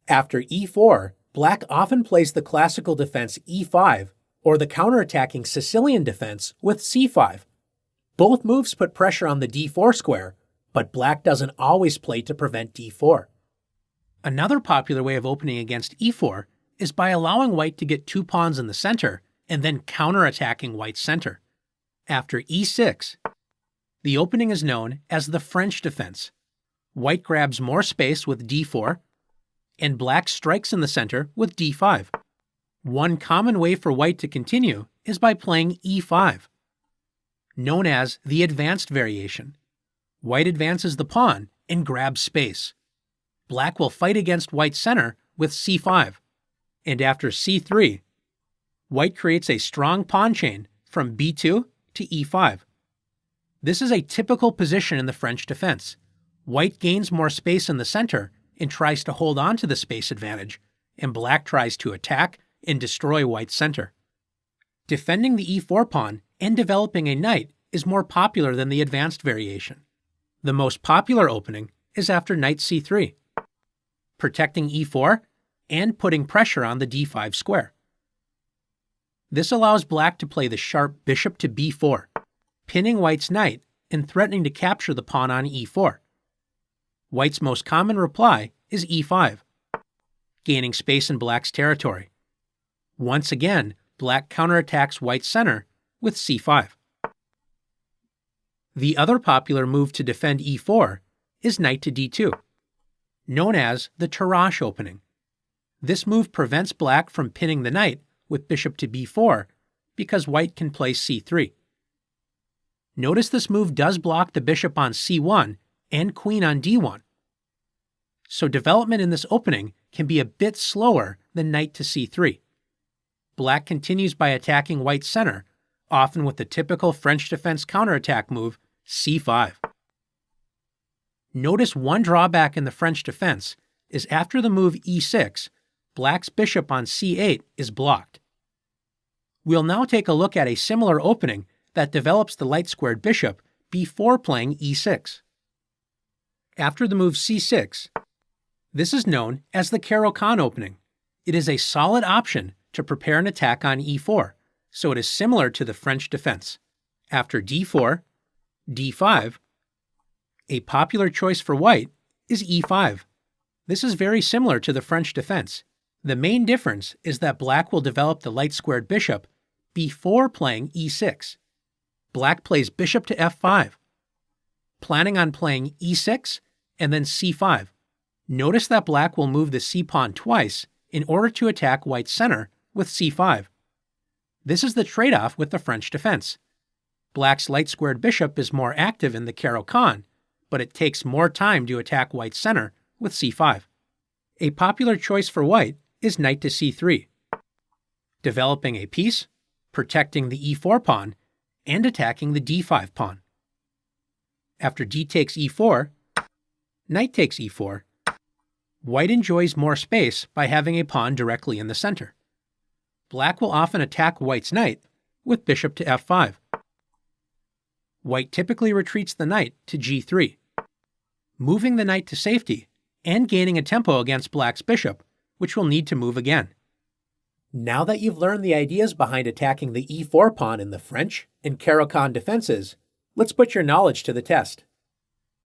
After e4, black often plays the classical defense e5 or the counterattacking Sicilian defense with c5. Both moves put pressure on the d4 square, but black doesn't always play to prevent d4. Another popular way of opening against e4 is by allowing white to get 2 pawns in the center and then counterattacking white's center. After e6, the opening is known as the French defense. White grabs more space with d4, and black strikes in the center with d5. One common way for white to continue is by playing e5, known as the advanced variation. White advances the pawn and grabs space. Black will fight against white's center with c5, and after c3, white creates a strong pawn chain from b2 to e5. This is a typical position in the French defense. White gains more space in the center and tries to hold on to the space advantage, and black tries to attack and destroy white's center. Defending the e4 pawn and developing a knight is more popular than the advanced variation. The most popular opening is after knight c3, protecting e4 and putting pressure on the d5 square. This allows black to play the sharp bishop to b4, pinning white's knight and threatening to capture the pawn on e4. White's most common reply is e5, gaining space in black's territory. Once again, black counterattacks white's center with c5. The other popular move to defend e4 is knight to d2, known as the Tarrasch opening. This move prevents black from pinning the knight with bishop to b4 because white can play c3. Notice this move does block the bishop on c1 and queen on d1. So development in this opening can be a bit slower than knight to c3. Black continues by attacking white's center, often with the typical French defense counterattack move, c5. Notice one drawback in the French defense is after the move e6, black's bishop on c8 is blocked. We'll now take a look at a similar opening that develops the light-squared bishop before playing e6. After the move c6, this is known as the Caro Kann opening. It is a solid option to prepare an attack on e4, so it is similar to the French defense. After d4, d5, a popular choice for white is e5. This is very similar to the French defense. The main difference is that black will develop the light-squared bishop before playing e6. Black plays bishop to f5, planning on playing e6 and then c5. Notice that black will move the c-pawn twice in order to attack white's center with c5. This is the trade-off with the French defense. Black's light-squared bishop is more active in the Caro Kann, but it takes more time to attack white's center with c5. A popular choice for white is knight to c3, developing a piece, protecting the e4 pawn, and attacking the d5 pawn. After d takes e4, knight takes e4, white enjoys more space by having a pawn directly in the center. Black will often attack white's knight with bishop to f5. White typically retreats the knight to g3, moving the knight to safety and gaining a tempo against black's bishop, which will need to move again. Now that you've learned the ideas behind attacking the e4 pawn in the French and Caro Kann defenses, let's put your knowledge to the test.